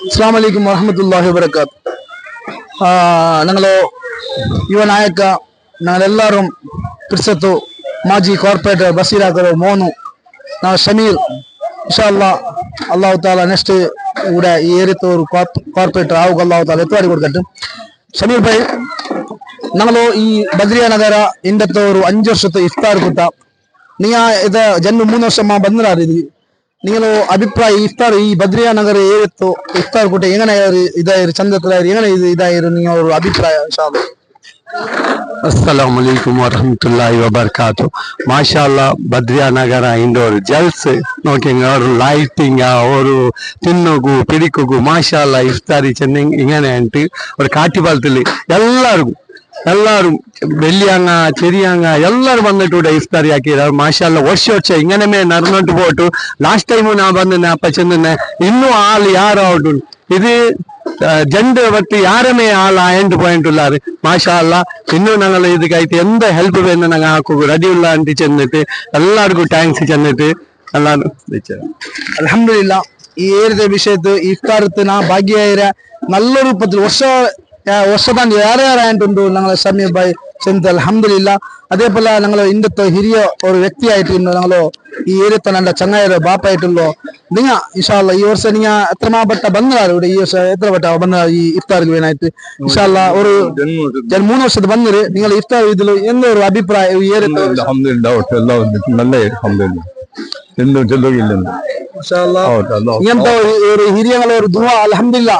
ಅಸ್ಸಲಾಮು ಅಲೈಕುಂ ವರಹಮತುಲ್ಲಾಹಿ ವಬರಕಾತ್. ഞങ്ങള് ಯುವ ನಾಯಕ ഞങ്ങളെല്ലാവരും പിടിച്ചെത്തു ಮಾಜಿ ಕಾರ್ಪೊರೇಟರ್ ಬಸೀರಾಕರು ಮೋನು ನಾವು ಶಮೀರ್ ಇನ್ಶಾಅಲ್ಲಾ ಅಲ್ಲಾಹು ತಾಲ ನೆಕ್ಸ್ಟ್ ഇവിടെ ഈ ഏരിയത്തോർ ಕಾರ್ಪೊರೇಟರ್ ആവുക അല്ലാഹു താല എത്തുവാരി കൊടുക്കട്ടെ. ഷമീർ ഭായ് ഞങ്ങള് ഈ ബദ്രിയ ನಗರ ಇಂದತ್ತು ഒരു 5 ವರ್ಷದ ಇಫ್ತಾರ್ ಕೂಟ ನೀ ಇದು ಜನ್ಮ 3 ವರ್ಷ ಬಂದಿರಾರಿದ್ವಿ ನೀವು ಅಭಿಪ್ರಾಯ ಇಫ್ತಾರ್ ಈ ಬದ್ರಿಯಾ ನಗರ ಏರಿತ್ತು ಇಫ್ತಾರ್ ಕೂಟ ಹೆಂಗನ ಇದಾಯಿರು ಚಂದತ್ರ ಹೆಂಗನ ಇದಾಯಿರು ನೀವು ಅವ್ರ ಅಭಿಪ್ರಾಯ ಇನ್ಶಾಅಲ್ಲಾ. अस्सलामु अलैकुम वरहमतुल्लाहि वबरकातु. माशाअल्लाह बद्रिया नगर इंडोर जल्स നോക്കിങ് और ലൈറ്റിംഗ് ഒരു തിന്നുകു പിടിക്കുകു മാഷാഅല്ലാ ഇഫ്താരി ചെന്നിങ് ഇങ്ങനെ ആയിട്ട് ഒരു കാട്ടിപ്പാലത്തിൽ ಎಲ್ಲಾರು ಬೆಳ್ಳಿಯಂಗ ಚೆರಿಯಂಗ ಎಲ್ಲರೂ ಬಂದಿಟ್ಟು ಇಫ್ತಾರಿ ಹಾಕಿದಾರೆ ಮಾಷಾಲ್ಲ. ವರ್ಷ ಇಂಗನೇ ನರ್ನಂಟು போட்டு ಲಾಸ್ಟ್ ಟೈಮು ನಾ ಬಂದ ಅಪ್ಪ ಚೆಂದನೆ ಇನ್ನೂ ಆಳು ಯಾರು ಔಟು ಇದು ജെൻഡ് പറ്റി യാരമേ ആൾ ആയണ്ട് പോയിട്ടുള്ളാറ് മാഷാഅല്ലാ. ഇന്നും ഞങ്ങൾ ഇതുക്കായിട്ട് എന്ത് ഹെൽപ്പ് വേണം ഞങ്ങൾ ആക്കുക റെഡിയുള്ള ആണ്ടി ചെന്നിട്ട് എല്ലാവർക്കും താങ്ക്സ് ചെന്നിട്ട് എല്ലാവരും അൽഹംദുലില്ലാ. ഈ ഏരിയ വിഷയത്ത് ഇഫ്താരത്തിന് ഭാഗ്യമായ നല്ല രൂപത്തിൽ ವರ್ಷದಾಂಡ್ ಯಾರ್ಯಾರಾയിട്ടുണ്ടോ ഞങ്ങൾ ഷമീർ ഭായ് ചെന്ന് അൽഹംദുലില്ലാ. അതേപോലെ ഞങ്ങൾ ഇന്നത്തെ ಹಿರಿಯ ഒരു വ്യക്തിയായിട്ട് ഞങ്ങൾ ഈ ഏരിയത്തെ നല്ല ചങ്ങായിര ബാപ്പായിട്ടുള്ളോ നിങ്ങ ഇൻഷാഅല്ലാ ഈ ವರ್ಷ നിങ്ങ എത്രമാപ്പെട്ട ಬಂದಿರಾರು ഇവിടെ ഈ ವರ್ಷ എത്ര വട്ട ಬಂದ ഈ ഇഫ്താർക്ക് വേണായിട്ട് ഇൻഷാഅല്ലാ ഒരു 3 ವರ್ಷದ ಬಂದಿರಿ നിങ്ങൾ ഇഫ്താർ ഇതിൽ എന്താ ഒരു അഭിപ്രായം ഈ ഏരിയത്തെ? അൽഹംദുലില്ലാ നല്ല അൽഹംദുലില്ലാ എന്നും ചെല്ലുകയില്ല ഇൻഷാഅല്ലാ. ഇങ്ങനത്തെ ഒരു ಹಿರಿಯಗಳ ഒരു ദുആ അൽഹംദുലില്ലാ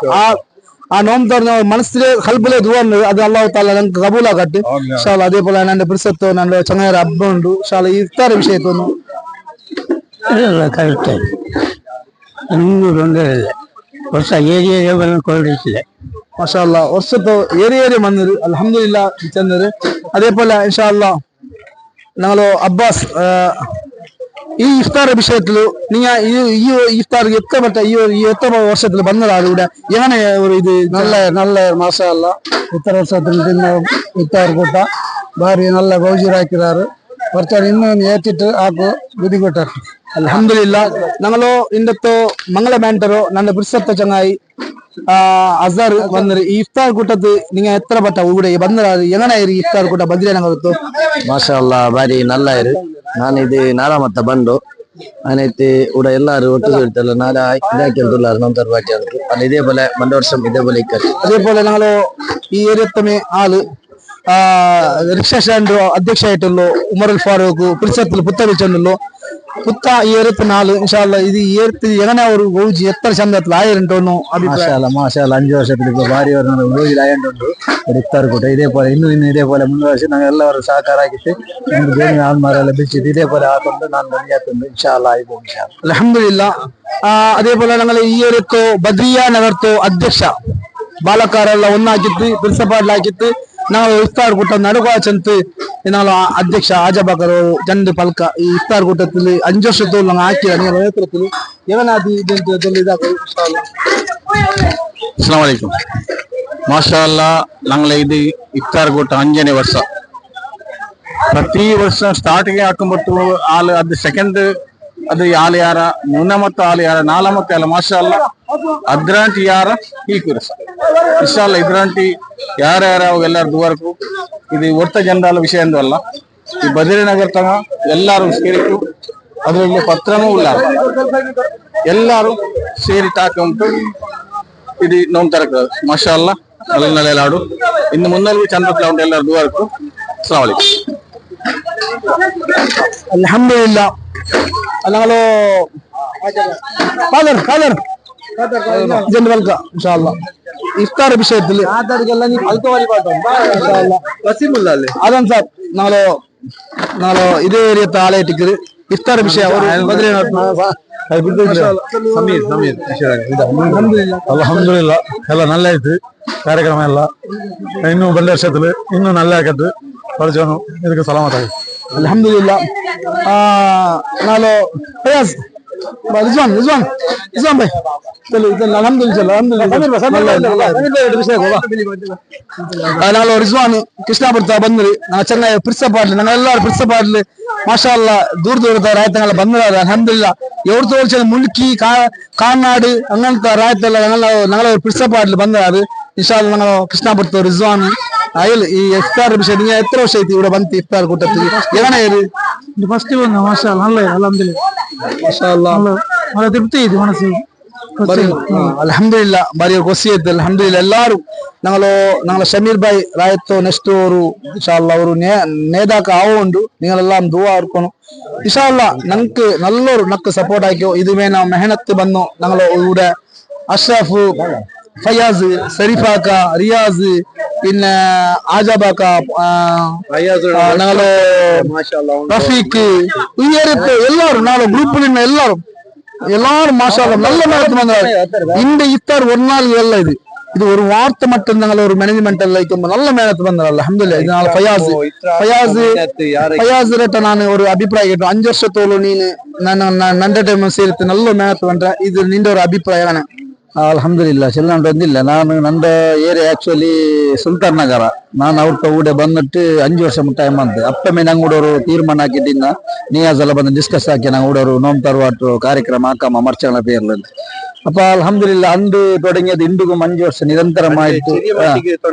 ആ നോമ്പ് മനസ്സിലെ കൽബിലെ ദുആ അത് അല്ലാഹു തആല നമുക്ക് കബൂലാക്കട്ടെ ഇൻഷാഅല്ലാ. അതേപോലെ എന്റെ പിരിസത്തോ നല്ല ചങ്ങായിര ഹബ്ബ ഉണ്ട് ഇൻഷാഅല്ലാ. ഈ ഇഫ്താർ വിഷയത്തൊന്നു ಕರೆಕ್ಟ್ ವರ್ಷ ಏರಿಯಾ ಕೊಳ್ಳಿಸಿದೆ മാഷാഅല്ലാ. ವರ್ಷದ್ದು ഏരിയ വന്നത് അൽഹംദുലില്ലാ ചെന്നത്. അതേപോലെ ഇൻഷാഅല്ലാ ഞങ്ങൾ അബ്ബാസ് ഈ ഇഫ്താർ വിഷയത്തിൽ നിങ്ങൾ ഈ ഇഫ്താർ എത്തപ്പെട്ട ഈ എത്ര വർഷത്തിൽ വന്നതാണ് ഇവിടെ എങ്ങനെ ഒരു ഇത് നല്ല മാഷാഅല്ലാ. ഇത്ര വർഷത്തിൽ ഇഫ്താർ കൂട്ട ഭാര്യ നല്ല ഗൗജിറാക്കിറാറ് കുറച്ച് ഇന്നും ഏറ്റിട്ട് ആക്കു ബുദ്ധിമുട്ട് അൽഹംദുലില്ലാ. ഞങ്ങളോ ഇന്നത്തെ മംഗള ಮ್ಯಾಂಟರು ನನ್ನ ಬಿರ್ಸತ್ತ ಚಂಗಾಯಿ ಅಜಾರ್ ಬಂದ್ರಿ ಈ ಇಫ್ತಾರ್ ಕೂಟದ್ದು നിങ്ങൾ എത്ര പട്ട ഇവിടെ ಬಂದ್ರಾರು എങ്ങനെ ಇಫ್ತಾರ್ ಕೂಟ ಬದ್ರಿಯಾ ನಗರತ್ತು? ಮಾಷಾಅಲ್ಲಾ ಬಾರಿ ನಲ್ಲ ಇರು. ನಾನು ಇದು ನಾರಾಮತ್ತ ಬಂದು ಅನೈತಿ ಕೂಡ ಎಲ್ಲಾರು ಒಟ್ಟಿಗೆ ಇರ್ತಲ್ಲ ನಾಳೆ ഇതാക്കിയിട്ടുള്ളാರು നമ്പർ പാർട്ടി ആണ് അല്ല ഇതേപോലെ രണ്ട് വർഷം ഇതേപോലെ ഇക്കറി. അതേപോലെ ഞങ്ങള് ഈ ഏരിയത്തമേ ആള് റിക്ഷാ സ്റ്റാൻഡ് അധ്യക്ഷയായിട്ടുള്ളൂ ഉമറുൽ ഫാറൂഖ് പിരിസത്തിൽ പുത്ത വെച്ചുണ്ടല്ലോ പുത്ത ഈ ഏരിയത്തിന് ആള് ഇൻഷാഅല്ലാ. ഇത് ഈ ഏരിയത്തിൽ എങ്ങനെ ഒരു ഗൗജി എത്ര ചന്തത്തിൽ ആയിട്ടുണ്ടോന്നു അഭിപ്രായം? മാഷാഅല്ലാ 5 വർഷത്തിൽ ഇപ്പൊ ഭാര്യ ഗൗജിലായുണ്ട് ഒരു ഇഫ്താർ കൂട്ട ഇതേപോലെ ഇന്നും ഇതേപോലെ 3 വർഷം ഞങ്ങൾ എല്ലാവരും സഹകാരാക്കിയിട്ട് ഞങ്ങൾ ജോലി ആൾമാരെല്ലാം വിളിച്ചിട്ട് ഇതേപോലെ ആക്കുന്നുണ്ട്. ನಾನು ಬನ್ನಿಯಾಗ್ತುಂಡು ಇನ್ಶಾಅಲ್ಲಾ ಇದು ಇನ್ಶಾಅಲ್ಲಾ ಅಲ್ಹಮ್ದುಲಿಲ್ಲಾ. അതേപോലെ ഞങ്ങൾ ಈ ಏರಿಯತ್ತು ಬದ್ರಿಯಾ ನಗರತ್ತು ಅಧ್ಯಕ್ಷ ಬಾಲಕಾರೆಲ್ಲ ഒന്നാക്കിയിട്ട് ಪ್ರಿನ್ಸಿಪಾಲ್ಲಾಕಿತ್ತು ನಾವು ಇಫ್ತಾರ್ ಕೂಟ ನಡುವ ಚಂತ ನಾವು ಅಧ್ಯಕ್ಷ ಆಜಬಾಕರ್ ಚಂದ ಪಲ್ಕ ಈ ಇಫ್ತಾರ್ ಕೂಟದಲ್ಲಿ 5 ವರ್ಷದ ನಾವು ಹಾಕಿ ನೀವು ನೇತೃತ್ವದಲ್ಲಿ ಏನಾದಿ ಅಸ್ಸಲಾಮು ಅಲೈಕುಂ. ಮಾಷಾಅಲ್ಲಾ ഞങ്ങൾ ಇದು ಇಫ್ತಾರ್ ಕೂಟ 5ನೇ ವರ್ಷ ಪ್ರತಿ ವರ್ಷ ಸ್ಟಾರ್ಟ್ಗೆ ಹಾಕೊಂಡ್ಬಿಟ್ಟು ಆಳು ಅದು ಸೆಕೆಂಡ್ ಅದು ಆಳು ಯಾರ 3 ಆಳು ಯಾರ 4 ಅಲ್ಲ ಮಾಷಾಅಲ್ಲಾ ಅದ್ರಾಂಟಿ ಯಾರ ಈ ಕುರಸ ಇನ್ಶಾಅಲ್ಲಾ ಇದ್ರಾಂಟಿ ಯಾರ್ಯಾರ ಎಲ್ಲಾರು ದುವರ್ಕು ಇದು ಒಟ್ಟ ಜನರ ವಿಷಯ ಎಂದು ಅಲ್ಲ ಈ ಬದ್ರಿ ನಗರ ತಗ ಎಲ್ಲಾರು ಸೇರಿಟ್ಟು ಅದರಲ್ಲಿ ಪತ್ರನೂ ಇಲ್ಲ ಎಲ್ಲಾರು ಸೇರಿ ತಾಕೆ ಉಂಟು ಇದು ನೋವು ತರಕ ಮಾಷಾಅಲ್ಲಾ ನೆಲೆಲಾಡು ಇನ್ನು ಮುನ್ನಲ್ವಿ ಚಂದ್ರತ್ಲ ಉಂಟು ಎಲ್ಲಾರು ದುವರ್ಕು. ಅಸ್ಸಲಾಮು ಅಲೈಕುಂ. ಅಲ್ಹಮ್ದುಲಿಲ್ಲಾ. ഞങ്ങള് ജനറൽക്ക ഇൻഷാഅല്ലാ ഇഫ്താർ വിഷയത്തിൽ അതാണ് സാർ ഞങ്ങള് ಇದೇ ಏರಿಯತ್ತ ಆಳೆ ಇಟ್ಟಿಕ್ಕಿರಿ ಇಫ್ತಾರ್ ವಿಷಯ ಅಲ್ಹಮ್ದುಲಿಲ್ಲಾ ಎಲ್ಲ നല്ല ಆಯ್ತು ಕಾರ್ಯಕ್ರಮ ಎಲ್ಲ ಇನ್ನು ಬಂದ ವರ್ಷದಲ್ಲಿ ಇನ್ನೂ നല്ല ಆಕತ್ತು ಪರಿಚಯನು ಇದಕ್ಕೆ ಸಲಾಮತ್ ಆಗಿ ಅಲ್ಹಮ್ದುಲಿಲ್ಲಾ. ನಾನು ಫಯಾಜ್ रिजवान रिजवान रिजवान भाई चलो चलो ನಾನು ರಿಜ್ವಾನ್ ಕೃಷ್ಣಾಪುರತ ಬಂದ್ರಿ ನಾವು ಚೆನ್ನಾಗಿ ಪ್ರಿಸಪಾಡ್ಲಿ ನಂಗೆ ಎಲ್ಲಾರು ಪ್ರಿಸಪಾಡ್ಲಿ ಮಾಷಾ ಅಲ್ಲಾ ದೂರ ರಾಯ್ತಂಗೆಲ್ಲ ಬಂದ್ರ ಅಲ್ಹಮ್ದುಲಿಲ್ಲಾ ಎವ್ರು ತೋರ್ಸ ಮುಲ್ಕಿ ಕಾನಾಡು അങ്ങനത്തെ ರಾಯ್ತೆಲ್ಲ ഞങ്ങളെ പ്രിസപ്പാടില് ಬಂದಾರು ഇൻഷാല്ല ഞങ്ങൾ കൃഷ്ണാപുരത്ത് റിസ്വാൻ അയൽ ഈ ഇഫ്താർ വിഷയം നിങ്ങൾ എത്ര വർഷമായിട്ട് ഇവിടെ ಬಂತು ഇഫ്താർ കൂട്ടത്തിൽ എങ്ങനെ ಫಸ್ಟ್ ಬಂದ ಮಾಷಾ ಅಲ್ಲ ಅಲ್ಹಮ್ದುಲಿಲ್ಲಾ ಮಾಷಾ ಅಲ್ಲಾ ಬಹಳ ತೃಪ್ತಿ ಇದೆ ಮನಸ್ಸಿಗೆ ಅಲ್ಹಮ್ದುಲಿಲ್ಲಾ ಬಾರಿ ಖುಷಿ ಐತೆ ಅಲ್ಹಮ್ದುಲಿಲ್ಲಾ ಎಲ್ಲಾರು ഞങ്ങളെ ഷമീർ ഭായ് ರಾಯತ್ತು ನೆಕ್ಸ್ಟ್ ಅವರು ഇൻഷാല്ല ಅವರು നേതാക്ക ആവുണ്ട് നിങ്ങളെല്ലാം ദുആ ഇർക്കണം ഇൻഷാല്ല ഞങ്ങൾക്ക് നല്ലൊരു നക്ക് സപ്പോർട്ട് ആക്കിയോ ഇതുവേ നാം മെഹനത്ത് വന്നു ഞങ്ങൾ ഇവിടെ അഷ്റഫ് ഫയാസ് സരിഫാക്ക റിയാസ് പിന്നെ ആജാബാക്ക ഞങ്ങള് റഫീഖ് ഈ ഏരിയത്തെ എല്ലാവരും നാളെ ഗ്രൂപ്പിലുള്ള எல்லாரும் மாஷா அல்லாஹ் நல்ல நேரத்து வந்தாரு இந்த இஃப்தார் ஒரு நாள் இல்ல இது ஒரு வார்த்தை மட்டும் நாங்கள் ஒரு மேனேஜ்மெண்ட் எல்லாம் நல்ல நேரத்து வந்தாரு அல்ஹம்துலில்லாஹ் இதனால ಫಯಾಜ್ ರೇಟ ನಾನು ஒரு ಅಭಿಪ್ರಾಯ ಕೇಟ್ಟು 5 ವರ್ಷത്തോളം ನೀನು ನನ್ನ ಟೈಮ್ ಸೇರಿತ್ತು நல்ல நேரத்து பண்ற இது ನಿಂದ ஒரு ಅಭಿಪ್ರಾಯ ಅಲ್ಹಮ್ದುಲಿಲ್ಲಾ ಚೆಲ್ಲಂಡು ಬಂದಿಲ್ಲ ನಾನು ನಂದ ಏರಿಯಾ ಆಕ್ಚುಲಿ ಸುಲ್ತಾನ್ ನಗರ ನಾನು ಅವ್ರ ಕೂಡ ಬಂದಿಟ್ಟು 5 ವರ್ಷ ಟೈಮ್ ಅಂತ ಅಪ್ಪಮ್ಮೆ ನಂಗೆ ಕೂಡ ಅವರು ತೀರ್ಮಾನ ಹಾಕಿಟ್ಟಿನ ನಿಯಾಜ್ ಎಲ್ಲ ಬಂದು ಡಿಸ್ಕಸ್ ಹಾಕಿ ನಂಗೆ ಕೂಡ ಅವರು ನೋಮ್ ತರುವಾಟು ಕಾರ್ಯಕ್ರಮ ಹಾಕಮ್ಮ ಮರ್ಚಣ ಪೇರ್ಲ അപ്പൊ അൽഹംദുലില്ല അണ്ട് തുടങ്ങിയത് ഇണ്ടുക്കും 5 വർഷം നിരന്തരമായിട്ട്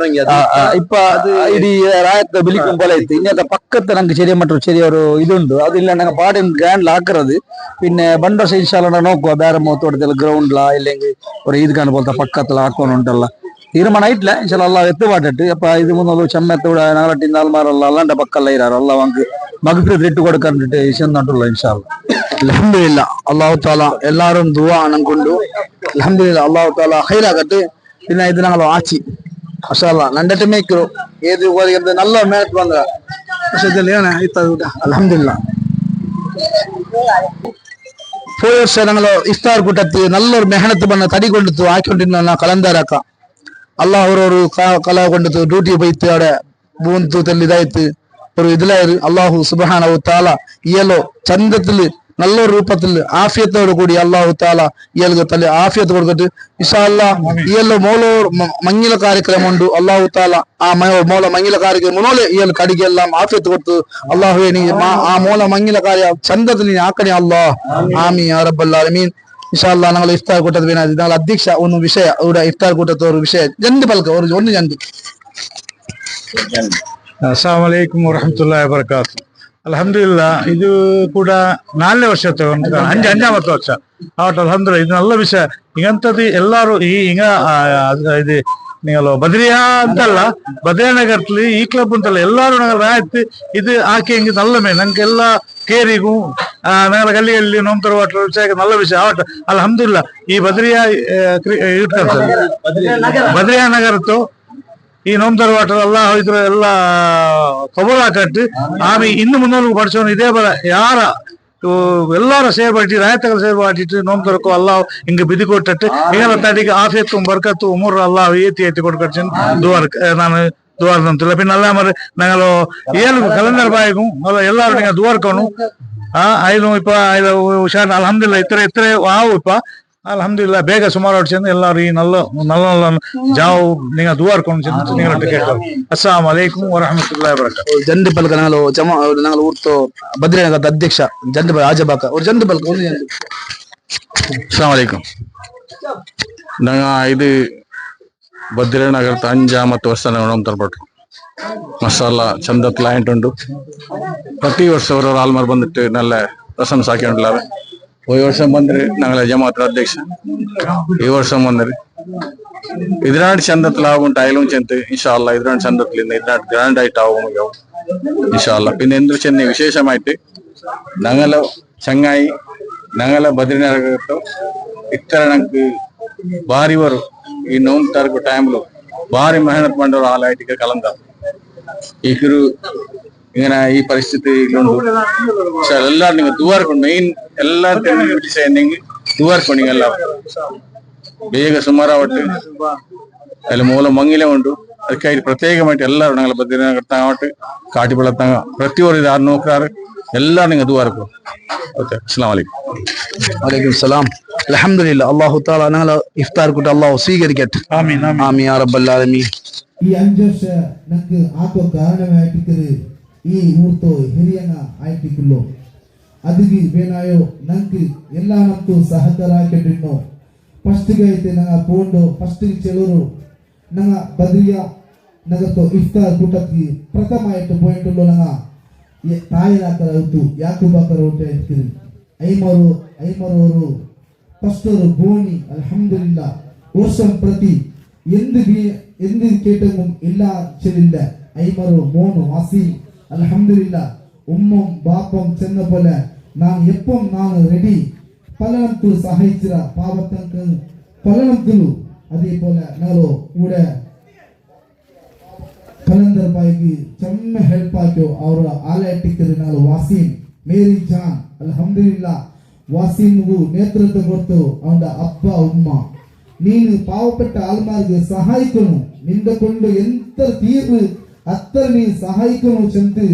ഇപ്പൊ അത് ഇടി രായത്തെ വിളിക്കും പോലെ ഇന്നത്തെ പക്കത്ത് ഞങ്ങൾക്ക് ചെറിയൊരു ഇതുണ്ട് അതില്ല ഞങ്ങൾ പാടി ഗ്രാൻഡിൽ ആക്കുന്നത് പിന്നെ പണ്ട് വർഷം ഇൻഷാല്ല നോക്കുക ಬೇರೆ ಮೂವತ್ತೋಟದಲ್ಲಿ ಗ್ರೌಂಡ್ಲ ಇല്ലെങ്കിൽ ഒരു ഈദ്ഗാഹ് പോലത്തെ പക്കത്തിൽ ആക്കണുണ്ടല്ല തീരുമാനം ആയിട്ടില്ല ഇൻഷാല്ല അള്ളാഹ് എത്തുപാട്ടിട്ട് അപ്പൊ ഇത് മൂന്നൊരു ചെമ്മത്തോടെ ഞങ്ങളട്ടിന്ന് ആൾമാരല്ല അല്ലാണ്ട് പക്കല്ല ഇരാറ് അള്ളാഹ് നമുക്ക് മഗ്ഫിറത്ത് ഇട്ട് കൊടുക്കാനിട്ട് ചെന്നിട്ടുള്ള ഇൻഷാല്ല ಅಲ್ಹಮ್ದುಲಿಲ್ಲಾ ಅಲ್ಲಾಹು ತಾಲಾ ಎಲ್ಲಾரும் ದುಆ ಅನ್ಕೊಂಡು ಅಲ್ಹಮ್ದುಲಿಲ್ಲಾ ಅಲ್ಲಾಹು ತಾಲಾ ಖೈರಾಗತ್ತೆ പിന്നെ ഇത് ഞങ്ങൾ ആച്ചി മാഷാ അല്ലാഹ് നന്നിട്ട് മേക്കു ഏത് ഓരികത്തെ നല്ല മേത്ത് വന്ന പക്ഷേ ഇതിലാണ് ഇത്ത അൽഹംദുലില്ലാഹ് 4 ವರ್ಷ ഞങ്ങൾ ഇഫ്താർ കൂട്ടത്ത് നല്ലൊരു മെഹനത്ത് ಬಂದ തടികൊണ്ടിತ್ತು ಹಾಕೊಂಡಿನ ಕಲಂದಾರಕ അല്ലാഹ് അവരൊരു കല കൊണ്ടിತ್ತು ಡ್ಯೂಟಿ പോയിട്ട് അവിടെ ബൂന്തു തെല്ലിതായിട്ട് ഒരു ഇതിലായിരുന്നു അല്ലാഹു സുബ്ഹാനഹു തആല ഇയലോ ചന്തത്തില് നല്ലൊരു രൂപത്തിൽ ആഫിയത്തോടു കൂടി അല്ലാഹു തആല ഇയൽക്ക് തല ആഫിയത്ത് കൊടുത്തിട്ട് ഇൻഷാ അല്ലാഹ് ഇയല്ലോ മോളോ മങ്ങില ಕಾರ್ಯಕ್ರಮ ഉണ്ട് അല്ലാഹു തആല ആ മോള മങ്ങില ಕಾರ್ಯಕ್ರಮ മോളെ ഇയൽ കടിക്കെല്ലാം ആഫിയത്ത് കൊടുത്തു അല്ലാഹുവേ നീ ആ മോള മങ്ങില ಕಾರ್ಯ ചന്തത്തിൽ നീ ആക്കണേ അല്ലാഹ് ആമീൻ യാ റബ്ബൽ ആലമീൻ ഇൻഷാ അല്ലാഹ് ഞങ്ങൾ ഇഫ്താർ കൂട്ടത്തിൽ വേണം ഞങ്ങൾ അധ്യക്ഷ ഒന്ന് വിഷയ ഇവിടെ ഇഫ്താർ കൂട്ടത്തെ ഒരു വിഷയ ജണ്ട് പൽക ഒന്ന് ജണ്ട് ಅಸ್ಸಲಾಮು ಅಲೈಕುಂ ವರಹಮತುಲ್ಲಾಹಿ ವಬರಕಾತು ಅಲ್ಹಮ್ದುಲಿಲ್ಲಾ ಇದು ಕೂಡ 4ನೇ ವರ್ಷ ಅഞ്ചಾಮತ್ತು ವರ್ಷ ಆವತ್ತು ಅಲ್ಹಮ್ದುಲಿಲ್ಲಾ ಇದು நல்ல ವಿಷಯ ಈಗಂತದ್ದು ಎಲ್ಲಾರು ಈಗ ಇದು ನೀವು ಬದ್ರಿಯಾ ಅಂತಲ್ಲ ಬದ್ರಿಯಾ ನಗರದಲ್ಲಿ ಈ ಕ್ಲಬ್ ಅಂತಲ್ಲ ಎಲ್ಲಾರು ನಗರ ಆಯ್ತು ಇದು ಆಕೆ ಹಿಂಗೆ ನಲ್ಲಮೇ ನಂಗೆ ಎಲ್ಲ ಕೇರಿಗೂ ನಗರ ಗಲ್ಲಿಯಲ್ಲಿ ನೋಮ್ ತರುವ ವಿಷಯ நல்ல ವಿಷಯ ಆವತ್ತು ಅಲ್ಹಮ್ದುಲಿಲ್ಲಾ ಈ ಬದ್ರಿಯಾ ಬದ್ರಿಯಾ ನಗರತ್ತು ಈ ನೋಮ್ ತರುವಾಟ ಎಲ್ಲ ಇದ್ರ ಎಲ್ಲ ಕಬೂಲ್ ಹಾಕಟ್ಟು ಆಮೆ ಇನ್ನು ಮುನ್ನೂರು ಪಡಿಸೋನು ಇದೇ ಬರ ಯಾರ ಎಲ್ಲಾರು ಸೇರ್ಬಟ್ಟಿ ರಾಯತಗಳು ಸೇರ್ಬಾಟಿಟ್ಟು ನೋಮ್ ತರಕು ಅಲ್ಲ ಹಿಂಗ ಬಿದಿ ಕೊಟ್ಟಟ್ಟು ಈಗ ತಡಿಗೆ ಆಫಿಯತ್ತು ಬರ್ಕತ್ತು ಉಮರ್ ಅಲ್ಲ ಏತಿ ಕೊಡ್ಕಟ್ಟು ದುವಾರ್ ನಾನು ದುವಾರ್ ನಂತಿಲ್ಲ ಪಿನ್ನ ಅಲ್ಲ ಮರ ഞങ്ങളോ ಏಳು ಕಲಂದರ್ ಬಾಯಿಗೂ ಎಲ್ಲಾರು ನೀವು ದುವಾರ್ಕೋನು ಐದು ಇಪ್ಪ ಐದು ಹುಷಾರ್ ಅಲ್ಹಮ್ದುಲಿಲ್ಲಾ ಇತರ ಆವು ಇಪ್ಪ ಅಲ್ಹಮ್ದುಲಿಲ್ಲಾ ಬೇಗ ಸುಮಾರು ಚೆಂದ ಎಲ್ಲಾರು ಈ നല്ല ಜಾವು നിങ്ങൾ ದುವಾರ್ಕೊಂಡು നിങ്ങളൊട്ട് കേട്ടോ അസ്സലാമു അലൈക്കും വറഹ്മത്തുള്ളാഹി വബറകാതുഹു ജണ്ട് പൽക ഞങ്ങൾ ഊർത്തോ ബദ്രിനഗರದ ಅಧ್ಯಕ್ಷ ಜಂಡ್ ಆಜಬಾಕ ഒരു ಜಂಡ್ ಪಲ್ಕ ಒಂದು ಜಂಡ್ ಅಸ್ಸಲಾಮು ಅಲೈಕುಂ ಇದು ಬದ್ರಿನಗರದ 5ാമത്തെ ವರ್ಷ ನೋಮ್ ತರ್ಪಟ್ಟು മസാല ചന്ത ക്ലയന്റ് ഉണ്ട് ಪ್ರತಿ ವರ್ಷ ഓരോ ആൾമാർ വന്നിട്ട് നല്ല പ്രശംസ ആക്കിയിട്ടുള്ളവർ ഒരു വർഷം വന്നിട്ട് ഞങ്ങളെ ജമാഅത്ത് അധ്യക്ഷ ഈ വർഷം വന്നിട്ട് ഇതിനായിട്ട് ചന്തത്തിലാവുണ്ടായാലും ചെന്ന് ഇൻഷാ അല്ലാഹ് ഇതിനായിട്ട് ചന്തത്തിൽ നിന്ന് ഇതിനായിട്ട് ഗ്രാൻഡ് ആയിട്ട് ആവുമോ ഇൻഷാ അല്ലാഹ് പിന്നെ എന്ത് ചെന്ന് വിശേഷമായിട്ട് ഞങ്ങളെ ചങ്ങായി ഞങ്ങളെ ബദ്രിനഗരത്ത് ഇത്ര ഞങ്ങൾക്ക് ಭಾರಿ ವರ್ ಈ ನೋಮ್ ತರಕ ಟೈಮ್ಲು ಭಾರಿ ಮೆಹನತ್ ಮಾಡೋರು ಆಲಾಯ್ತಿಗೆ ಕಲಂದ ಈಗರು ഇങ്ങനെ ഈ പരിസ്ഥിതി പക്ഷെ എല്ലാരും നിങ്ങൾ ദുവാർಕೊಂಡು മെയിൻ എല്ലാവർക്കും വിളിച്ചെങ്കിൽ ദുവാർಕೊಂಡು എല്ലാവരും ಬೇಗ ಸುಮಾರಾವಟ್ಟು അതിൽ മൂല മങ്ങില ഉണ്ട് ಅದಕ್ಕಾಗಿ ಪ್ರತ್ಯೇಕമായിട്ട് എല്ലാവരും ഞങ്ങളെ ബദ്രിനഗരത്താവട്ടെ കാട്ടിപ്പള്ളത്താങ്ങ പ്രത്യേകം ഇത് ആറ് നോക്കാറ് എല്ലാവരും നിങ്ങൾ ദുവാർക്കും ഓക്കെ അസ്സലാമു അലൈക്കും വലൈക്കും സലാം. അൽഹംദുലില്ലാ അല്ലാഹു തആല ഞങ്ങളെ ഇഫ്താർ കൂട്ട അല്ലാഹു സ്വീകരിക്കട്ടെ. ಆಮೀನ್ ಆಮೀನ್. ആമീൻ യാ റബ്ബൽ ആലമീൻ. ಈ 5 ವರ್ಷ ನಂಗೆ ಆಕೋ ಕಾರಣವಾಯ್ತಿಕ್ಕರು ಈ ಊರ್ತು ಹಿರಿಯನ ಆಯ್ತಿಕ್ಕಲು ಅದಕ್ಕೆ ಬೇನಾಯೋ ನಂಗೆ ಎಲ್ಲ ನಮ್ತು ಸಹಕಾರ ಹಾಕಿಟ್ಟಿನ್ನು ಫಸ್ಟ್ಗೆ ಐತೆ ನಂಗೆ ಪೋಂಡು ಫಸ್ಟ್ಗೆ ಚೆಲುರು ನಂಗೆ ಬದ್ರಿಯಾ ನಗತ್ತು ಇಫ್ತಾರ್ ಕೂಟಕ್ಕೆ ಪ್ರಥಮ ಆಯ್ತು ಪಾಯಿಂಟ್ ನಂಗೆ ತಾಯಿ ಹಾಕರ ಆಯ್ತು ಯಾಕೂಬಾಕರ ಊಟ ಆಯ್ತಿರಿ ಐಮರವರು ಫಸ್ಟ್ ಅವರು ಬೋಣಿ ಅಲ್ಹಮ್ದುಲಿಲ್ಲಾ ವರ್ಷಂ ಪ್ರತಿ എന്ത് കേട്ടെങ്കും എല്ലാ ചെല്ലില്ല ഐമറു മോണു അസീം അൽഹംദുലില്ലാ ഉമ്മും ബാപ്പും ചെന്ന പോലെ നാം എപ്പം നാം റെഡി പലനത്തു സഹായിച്ചിര പാവത്തക്ക് പലനത്തുലു അതേപോലെ ഞങ്ങളോ കൂടെ കലണ്ടർ ബായിക്ക് ചെമ്മ ഹെൽപ്പ് ആക്കിയോ അവರ ಆಲಯಟಿಕ್ಕರು ನಾವು ವಾಸೀಂ ಮೇರಿ ಜಾನ್ ಅಲ್ಹಮ್ದುಲಿಲ್ಲಾ ವಾಸೀಮ್ಗೂ ನೇತೃತ್ವ ಕೊಟ್ಟು ಅವನ ಅಪ್ಪ ಉಮ್ಮ ನೀನು ಪಾವಪಟ್ಟ ಆಲ್ಮಾರ್ಗೆ ಸಹಾಯಿಕನು ನಿಂದಕೊಂಡು ಎಂತ ತೀರ್ವು ಅತ್ತರ ನೀ ಸಹಾಯಿಕನು ಚಂತು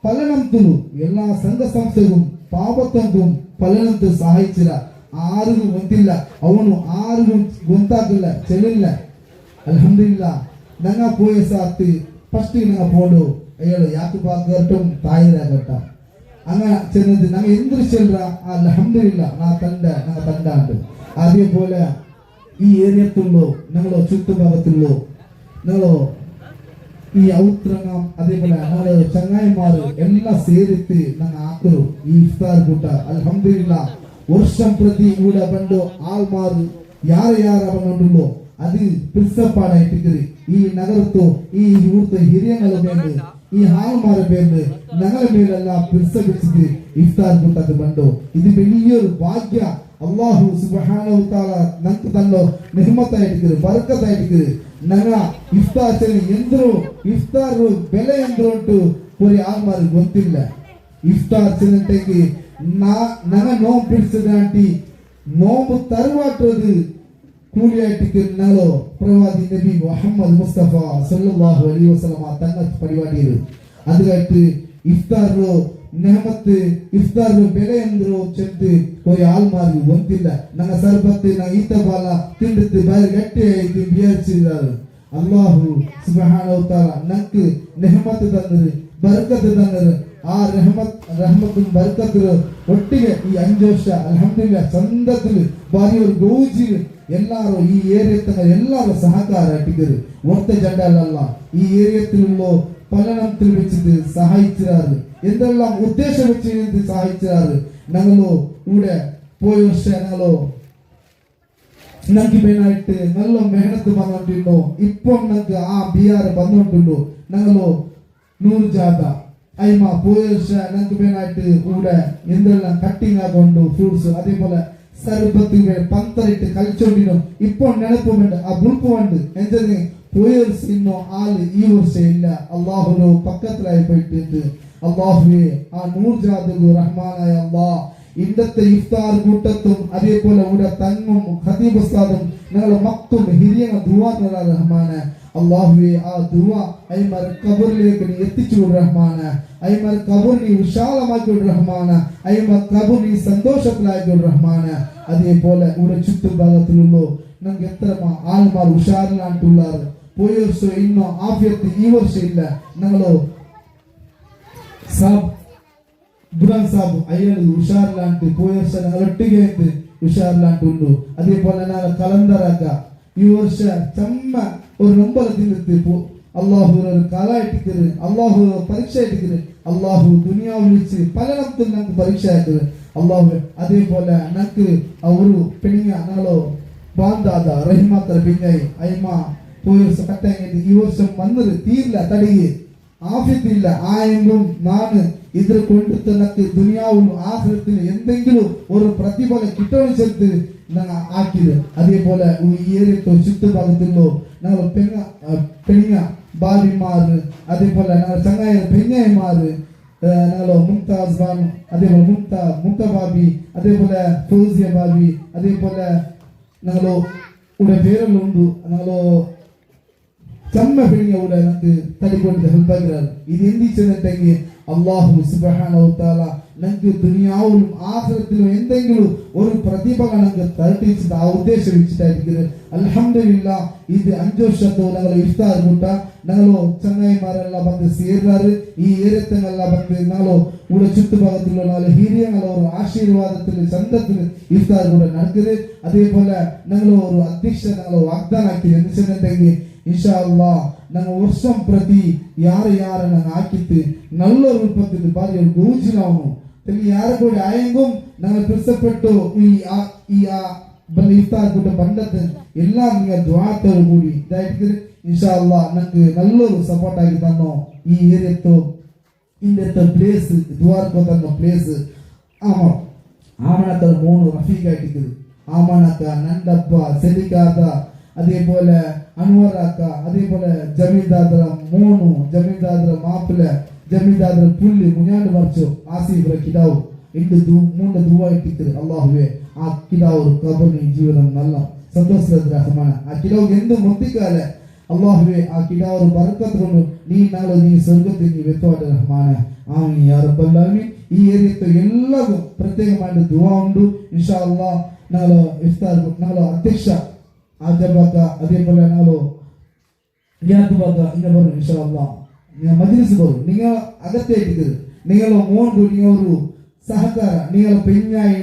ಪಲನಂತುಲು ಎಲ್ಲಾ ಸಂಘ ಸಂಸ್ಥೆಗೂ ಪಾವತ್ತಂಗೂ ಪಲನಂತು ಸಹಾಯಿಸಿರ ಆರಿಗೂ ಗೊತ್ತಿಲ್ಲ ಅವನು ಆರಿಗೂ ಗೊತ್ತಾಗಿಲ್ಲ ಚೆಲ್ಲಿಲ್ಲ ಅಲ್ಹಮ್ದುಲಿಲ್ಲಾ ನಂಗ ಪೋಯಸ ಅತ್ತಿ ಫಸ್ಟ್ ನಂಗ ಪೋಡು ಅಯ್ಯೋ ಯಾಕೆ ಬಾಗಟ್ಟಂ ತಾಯಿರಾಗಟ್ಟ ಅಂಗ ಚೆನ್ನದು ನಂಗೆ ಎಂದ್ರು ಚೆಲ್ರ ಅಲ್ಹಮ್ದುಲಿಲ್ಲಾ ನಂಗ ತಂಡ ಅಂಟು അതേ പോലെ ഈ ഏരിയത്തുള്ളൂ ഞങ്ങളോ ചുറ്റുഭാഗത്തുള്ളൂ ഞങ്ങളോ ഈ ഔത്രങ്ങം അതേപോലെ ഞങ്ങള് ചങ്ങായിമാര് എല്ലാം ಸೇರಿತ್ತು ನಂಗೆ ಹಾಕರು ಈ ಇಫ್ತಾರ್ ಕೂಟ ಅಲ್ಹಮ್ದುಲಿಲ್ಲಾ ವರ್ಷಂ ಪ್ರತಿ ഇവിടെ ಬಂದು ಆಲ್ಮಾರು ಯಾರ ಬಂದುಳ್ಳೋ ಅದು പിടിച്ചപ്പാടായിട്ടിക്കറി ഈ നഗരത്തോ ഈ ഊർത്ത ಹಿರಿಯಗಳ ಬೇಂದು ಈ ആൾമാര ಬೇಂದು ഞങ്ങളെ മേലെല്ലാം പിടിച്ചിട്ട് ഇഫ്താർ കൂട്ടಕ್ಕೆ ಬಂದು ಇದು വലിയൊരു ഭാഗ്യ അല്ലാഹു സുബ്ഹാനഹു തആല നമുക്ക് തന്നോ നിഹ്മത്തായിട്ടിക്കറി ബർക്കത്തായിട്ടിക്കറി ನಂಗ ಇಫ್ತಾರ್ ಚೆಲ್ಲಿ ಎಂದ್ರು ಇಫ್ತಾರ್ ಬೆಲೆ ಎಂದ್ರು ಉಂಟು ಪೂರಿ ಆಲ್ಮಾರು ಗೊತ್ತಿಲ್ಲ ಇಫ್ತಾರ್ ಚೆಲ್ಲಂತೆಗೆ ನಂಗ ನೋವು ಬಿಡಿಸದಾಂಟಿ ನೋವು ತರುವಾಟದು ಕೂಲಿಯಾಟಿಕ್ಕೆ ನಾವು ಪ್ರವಾದಿ ನಬಿ ಮುಹಮ್ಮದ್ ಮುಸ್ತಫಾ ಸಲ್ಲಲ್ಲಾಹು ಅಲೈಹಿ ವಸಲ್ಲಮ ತನ್ನ ಪರಿವಾಡಿರು ಅದಕ್ಕೆ ಇಫ್ತಾರ್ ನೆಹಮತ್ ಇಫ್ತಾರ್ ಬೆಲೆ ಎಂದ್ರು ಚೆಂದು ಹೋಗಿ ಆಲ್ಮಾರ್ಗೆ ಗೊತ್ತಿಲ್ಲ ನನ್ನ ಸರ್ಬತ್ತು ನಾ ಈತ ಬಾಲ ತಿಂಡಿತ್ತು ಬಾರಿ ಗಟ್ಟಿ ಆಯ್ತು ಬಿಯರ್ಸಿದಾರು ಅಲ್ಲಾಹು ಸುಬ್ಹಾನಹು ತಆಲ ನಕ್ಕು ನೆಹಮತ್ ತಂದರು ಬರ್ಕತ್ ತಂದರು ಆ ರಹಮತ್ ಬರ್ಕತ್ ಒಟ್ಟಿಗೆ ಈ 5 ವರ್ಷ ಅಲ್ಹಮ್ದುಲಿಲ್ಲಾ ಚಂದದಲ್ಲಿ ಬಾರಿ ಒಂದು ಗೌಜಿ ಎಲ್ಲಾರು ಈ ಏರಿಯತ್ತ ಎಲ್ಲಾರು ಸಹಕಾರ ಇಟ್ಟಿದ್ದರು ಒತ್ತ ಜಂಡಲ್ಲ ಈ ಏರಿಯತ್ತಿಲೋ പലനത്തിൽ വെച്ചിട്ട് സഹായിച്ചാറ് എന്തെല്ലാം ഉദ്ദേശം വെച്ച് സഹായിച്ചാറ് ഞങ്ങളോ ഇവിടെ പോയ വർഷം ഞങ്ങളോ ഞങ്ങൾക്ക് മെയിനായിട്ട് നല്ല മെഹനത്ത് വന്നിട്ടുണ്ടോ ഇപ്പം ഞങ്ങൾക്ക് ആ ബിആർ വന്നിട്ടുണ്ടോ ഞങ്ങളോ 100 ജാഥ അയ്മ പോയ വർഷം ഞങ്ങൾക്ക് മെയിനായിട്ട് ഇവിടെ എന്തെല്ലാം കട്ടിങ് ആകൊണ്ട് ഫ്രൂട്ട്സ് അതേപോലെ സർബത്ത് പന്തലിട്ട് കളിച്ചോണ്ടിനോ ഇപ്പോൾ ನೆನಪು വേണ്ട ആ ബുൾപ്പ് വേണ്ട എന്തെന്ന് പോയ വർഷം ഇന്നോ ആള് ഈ വർഷം ഇല്ല അള്ളാഹുനോ പക്കത്തിലായി പോയിട്ടുണ്ട് അള്ളാഹുവേ ആ 100 ജാഥകു റഹ്മാനായ അള്ളാഹ് ഇന്നത്തെ ഇഫ്താർ കൂട്ടത്തും അതേപോലെ ഇവിടെ തങ്ങും ഖതീബ് ഉസ്താദും ഞങ്ങളുടെ മക്കളും ഹിരിയങ്ങ ദുആ നൽകാൻ റഹ്മാനെ അള്ളാഹുവേ ആ ദുആ അയ്മർ ഖബറിലേക്ക് നീ എത്തിച്ചു റഹ്മാനെ അയ്മർ ഖബർ നീ വിശാലമാക്കി റഹ്മാനെ അയ്മർ ഖബർ നീ സന്തോഷത്തിലാക്കി റഹ്മാനെ അതേപോലെ ഇവിടെ ചുറ്റുഭാഗത്തിലുള്ള ನಂಗೆ ಎತ್ತರ ಆಲ್ಮಾರು ಹುಷಾರಿಲ್ಲ ಅಂಟುಳ್ಳಾರು പോയ വർഷം ಇನ್ನೂ ಆಫಿಯತ್ ಈ ವರ್ಷ ಇಲ್ಲ ഞങ്ങളോ ಸಾಬ್ ದುರಾನ್ ಸಾಬ್ ಅಯ್ಯಳು ಹುಷಾರಿಲ್ಲ ಅಂಟು പോയ ವರ್ಷ ഞങ്ങൾ ഒട്ടിಗೆ ಇದ್ದು ಹುಷಾರಿಲ್ಲ ಅಂಟುಂಡು അതേപോലെ ನಾನು ಕಲಂದರಾಗ ಈ ವರ್ಷ ಚಮ್ಮ ഒരു നൊമ്പല തിന്നിട്ട് അള്ളാഹു ഒരു കാല ഇട്ടിക്കര് അള്ളാഹു പരീക്ഷ ഇട്ടിക്കര് അള്ളാഹു ദുനിയാവിൽ വെച്ച് പലയിടത്തും ഞങ്ങൾക്ക് പരീക്ഷ ആക്കര് അള്ളാഹു അതേപോലെ ഞങ്ങൾക്ക് ഒരു പെണ്ണിങ്ങ ഞങ്ങളോ ಬಾಂದಾದ ರಹಿಮಾತರ ಬಿಂಗಾಯಿ ಅಯ್ಯಮ್ಮ പോയ വർഷം കട്ടങ്ങി ഈ വർഷം വന്നത് തീരില്ല തടിയെ ആഫിയത്തില്ല ആയെങ്കും നാണ് ഇതിൽ കൊണ്ട് തനക്ക് ദുനിയാവും ആഖിറത്തിൽ എന്തെങ്കിലും ഒരു പ്രതിഫലം കിട്ടണം ചെറുത്ത് ഞങ്ങൾ ആക്കിയത് അതേപോലെ ഈ ഏരിയത്തോ ചുറ്റുഭാഗത്തിലോ ഞങ്ങൾ പെണ്ണ ഭാര്യമാര് അതേപോലെ ഞങ്ങൾ ചങ്ങായ പെഞ്ഞായിമാര് ഞങ്ങളോ മുംതാസ് ബാനു അതേപോലെ മുംത ബാബി അതേപോലെ ഫൗസിയ ബാബി അതേപോലെ ഞങ്ങളോ ഇവിടെ പേരെല്ലാം ഉണ്ട് ഞങ്ങളോ ചമ്മ പിഴിഞ്ഞ ഇവിടെ ഞങ്ങൾക്ക് തടിക്കൊണ്ട് ഹെൽപ്പാക്കിയാണ് ഇത് എന്ത് ചെന്നിട്ടെങ്കിൽ അള്ളാഹു സുബ്ഹാനഹു തആല ഞങ്ങൾക്ക് ദുനിയാവിലും ആഖിറത്തിലും എന്തെങ്കിലും ഒരു പ്രതിഭ ഞങ്ങൾക്ക് തരട്ടിച്ചിട്ട് ആ ഉദ്ദേശം വെച്ചിട്ടായിരിക്കുന്നത്. അൽഹംദുലില്ലാഹ് ഇത് 5 വർഷത്തോ ഞങ്ങൾ ഇഫ്താർ കൂട്ട ഞങ്ങളോ ചങ്ങായിമാരെല്ലാം ಬಂದು ಸೇರ್ಲಾರು. ಈ ಏರಿಯತ್ತೆಲ್ಲ ಬಂದು ഞങ്ങളോ ഇവിടെ ചുറ്റുഭാഗത്തുള്ള നാല് ഹിരിയങ്ങളോ ഒരു ആശീർവാദത്തിൽ ചന്തത്തിൽ ഇഫ്താർ കൂടെ നടക്കുന്നത്. അതേപോലെ ഞങ്ങളോ ഒരു അധ്യക്ഷ ഞങ്ങളോ വാഗ്ദാനം ആക്കി എന്ന് വെച്ചിട്ടുണ്ടെങ്കിൽ ഇൻഷാ അല്ലാഹ് ഞങ്ങൾ വർഷം പ്രതി ಯಾರು ഞങ്ങൾ ആക്കിയിട്ട് നല്ല രൂപത്തിൽ ഭാര്യ ഗോചിനാവുന്നു ಯಾರು ಕೂಡ ആയെങ്കും ഞങ്ങൾ പിടിച്ചപ്പെട്ടു ഈ ഇഫ്താർ കൂട്ട പണ്ടത്തെ എല്ലാം നിങ്ങൾ ദ്വാത്തോടു കൂടി ഇതായിട്ട് ഇൻഷാ അല്ലാഹ് ഞങ്ങൾക്ക് നല്ലൊരു സപ്പോർട്ടാക്കി തന്നോ. ഈ ഏരിയത്തോ ഇന്നത്തെ പ്ലേസ് ദ്വാരക്കോ തന്ന പ്ലേസ് ആമണക്ക 3 റഫീഖായിട്ട് ആമണക്ക നണ്ടപ്പ സെലിക്കാത്ത അതേപോലെ അൻവറാക്ക അതേപോലെ ജമീൽദാദർ 3 ജമീൽദാദർ മാപ്പിള ജമീൽദാദർ പുല്ല് മുഞ്ഞാണ്ട് മറിച്ചു ആസിഫ് കിടാവ് 3 ദുആയിട്ടിട്ട് അല്ലാഹുവേ ആ കിടാവ് ഖബറിന് ജീവിതം നല്ല സന്തോഷകരമാണ്. ആ കിടാവ് എന്ത് മുത്തിക്കാലെ അല്ലാഹുവേ ആ കിടാവ് ബർക്കത്ത് കൊണ്ട് നീ സ്വർഗ്ഗത്തിൽ നീ വെത്തോട്ടെ റഹ്മാനെ. ആമീൻ യാ റബ്ബൽ ആലമീൻ. ഈ ഏരിയത്തെ എല്ലാവർക്കും പ്രത്യേകമായിട്ട് ദുആ ഉണ്ട്. ഇൻഷാ അല്ലാഹ് ഞങ്ങൾ ഇഫ്താർ ഞങ്ങൾ അധ്യക്ഷ ആജബാക്ക അതേപോലെ ഞങ്ങൾ യാതുബാക്ക ഇങ്ങനെ പറഞ്ഞു ഇൻഷാ അല്ലാഹ് നിങ്ങൾ മജ്ലിസ് പോകും നിങ്ങൾ അകത്തേക്ക് നിങ്ങൾ മോൻകു നിങ്ങൾ ഒരു സഹകാര നിങ്ങൾ പെഞ്ഞായി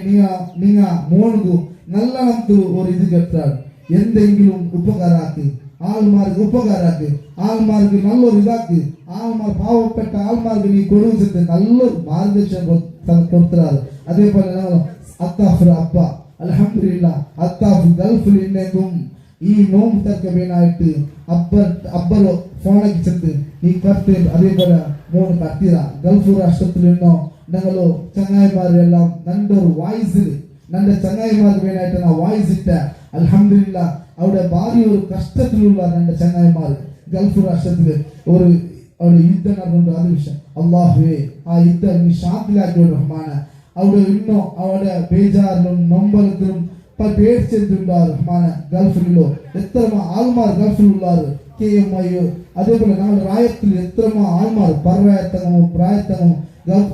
നിങ്ങൾ മോൻകു നല്ല നമുക്ക് ഒരു ഇത് കെട്ടാൽ എന്തെങ്കിലും ഉപകാരാക്കി ആൾമാർക്ക് ഉപകാരാക്കി ആൾമാർക്ക് നല്ലൊരു ഇതാക്കി ആൾമാർ പാവപ്പെട്ട ആൾമാർക്ക് നീ കൊടുത്തിട്ട് നല്ലൊരു മാർഗദർശനം കൊടുത്തിരാറ്. അതേപോലെ ഞങ്ങൾ അത്താഫ് അബ്ബ അൽഹംദുലില്ലാഹ് അത്താഫ് ഗൾഫിൽ ഇന്നെങ്കും ഈ നോമ്പ് തർക്കമേനായിട്ട് അബ്ബറോ ഫോണാക്കി ചെന്ന് നീ കത്ത് അതേപോലെ 3 കത്തിര ഗൾഫ് രാഷ്ട്രത്തിൽ നിന്നോ ഞങ്ങളോ ചങ്ങായിമാരെല്ലാം നന്റെ ഒരു വായിസിൽ നന്റെ ചങ്ങായിമാർക്ക് വേണമായിട്ട് നാ വായിസിട്ട അൽഹംദുലില്ലാഹ് അവിടെ ഭാര്യ ഒരു കഷ്ടത്തിലുള്ള രണ്ട് ചങ്ങായിമാർ ഗൾഫ് രാഷ്ട്രത്തിൽ ഒരു യുദ്ധം നടന്നുണ്ട്. അത് വിഷയം അല്ലാഹുവേ ആ യുദ്ധം നീ ശാന്തിലാക്കിയ റഹ്മാനെ. അവിടെ ഇന്നോ അവിടെ ബേജാറിലും നൊമ്പലത്തിലും പേടിച്ചിട്ടുണ്ടാറ് റഹ്മാനെ. ഗൾഫിലോ എത്ര ആൾമാർ ഗൾഫിലുള്ളാറ് KMI അതേപോലെ ഞങ്ങളുടെ റായത്തിൽ എത്ര ആൾമാർ പ്രായത്തങ്ങവും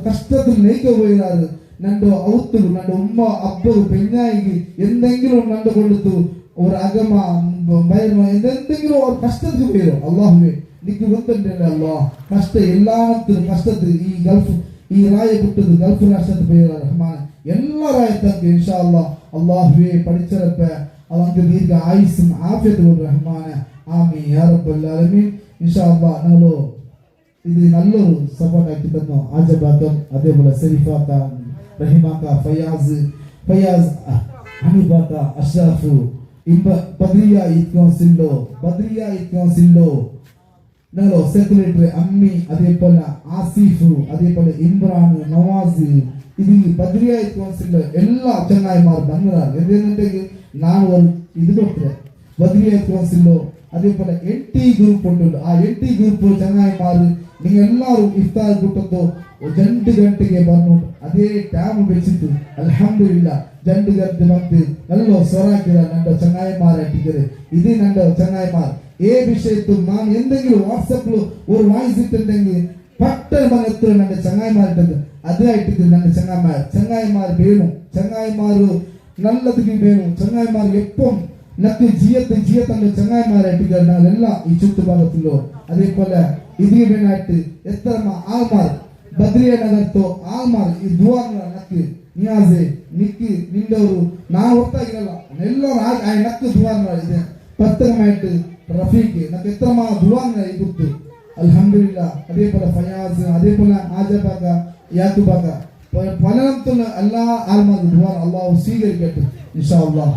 കഷ്ടത്തിൽ നെയ്ക്ക പോയിരാറ്. നണ്ടോ ഔത്തുകൾ നന്റെ ഉമ്മ അബ്ബ പെഞ്ഞായിക്ക് എന്തെങ്കിലും നണ്ട് കൊടുത്തു ഒരു അകമ എന്തെങ്കിലും ഒരു കഷ്ടത്തിൽ പോയിരോ അല്ലാഹുവേ നിക്ക് ಗೊತ್ತುಂಟಲ್ಲ ಅಲ್ವಾ ಕಷ್ಟ ಎಲ್ಲಾತ್ತಿನ ಕಷ್ಟത്തിൽ ഈ ഗൾഫ് ഈ റായ കിട്ടത് ഗൾഫ് രാഷ്ട്രത്തിൽ പോയിരാ റഹ്മാനെ. എല്ലാ റായത്തക്ക് ഇൻഷാ അല്ലാഹ് അല്ലാഹുവേ പഠിച്ചറപ്പ അവർക്ക് ദീർഘ ആയുസ്സും ആഫിയത്തും കൊണ്ട് റഹ്മാനെ. ആമീൻ യാ റബ്ബൽ ആലമീൻ. ഇൻഷാ അല്ലാഹ് ഞങ്ങളോ ഇത് നല്ലൊരു സപ്പോർട്ടാക്കി തന്നു. ആജബാക്കം അതേപോലെ സെരിഫാക്ക റഹിമാക്ക ഫയാസ് ഹനീഫാക്ക അഷ്റഫ് ബദ്രിയ ഈദ് കൗൺസിലോ ഞങ്ങളോ സെക്രട്ടറി അമ്മി അതേപോലെ ആസിഫ് അതേപോലെ ഇമ്രാൻ നവാസ് ഇത് ബദ്രിയ ഈദ് കൗൺസിലിലെ എല്ലാ ചങ്ങായിമാർ ಬಂದಿದ್ದಾರೆ. എന്തെന്നുണ്ടെങ്കിൽ ನಾನು ഒരു ഇത് കൊടുത്തേ ബദ്രിയ ഈദ് കൗൺസിലോ അതേപോലെ NT ഗ്രൂപ്പ് ഉണ്ട്. ആ NT ഗ്രൂപ്പ് ചങ്ങായിമാർ നിങ്ങൾ എല്ലാവരും ഇഫ്താർ കൂട്ടത്തോ 2 ಗಂಟೆಗೆ ಬಂದು ಅದೇ ಟೈಮ್ ಬೆಚ್ಚಿತ್ತು ಅಲ್ಹಮ್ದುಲಿಲ್ಲಾ 2 ಗಂಟೆ ಬಂದು ಎಲ್ಲೋ ಸೊರಾಕಿರ ನನ್ನ ಚಂಗಾಯಿಮಾರ ಇಟ್ಟಿದ್ದಾರೆ. ഇത് ನನ್ನ ചങ്ങായിമാർ ഏ വിഷയത്തും നാം എന്തെങ്കിലും വാട്സപ്പിൽ ഒരു വായിസ് ഇട്ടുണ്ടെങ്കിൽ പെട്ടെന്ന് എത്ര ನನ್ನ ചങ്ങായിമാരുണ്ട് അതായിട്ട് ನನ್ನ ചങ്ങായിമാർ വേണം. ചങ്ങായിമാർ നല്ലതിന് വേണം. ചങ്ങായിമാർ എപ്പം നക്ക് ജിയത്തന്റെ ചങ്ങായിമാരായിട്ട് നാളെല്ലാം ഈ ചുറ്റുഭാഗത്തിലോ അതേപോലെ ഇതിന് വേണമായിട്ട് എത്ര ആൾമാർ ബദ്രിയ നഗരത്തോ ആൾമാർ ഈ ദ്വാരಗಳ നക്ക് നിയാസെ നിക്ക് നിന്റെ ഒരു നാ ഒട്ടാಗಿರಲ್ಲ ಎಲ್ಲರೂ ನಕ್ಕೆ ದ್ವಾರಗಳ ಇದೆ ಪ್ರತ್ಯೇಕമായിട്ട് റഫീഖ് നക്ക് എത്രമാ ദ്വാരങ്ങൾ ഇതുತ್ತು അൽഹംദുലില്ലാ. അതേപോലെ ഫയാസ് അതേപോലെ ആജബാക്ക യാതുബാക്ക പലതും എല്ലാ ആൾമാർക്ക് ദ്വാര അല്ലാഹു സ്വീകരിക്കട്ടെ ഇൻഷാ അല്ലാഹ്.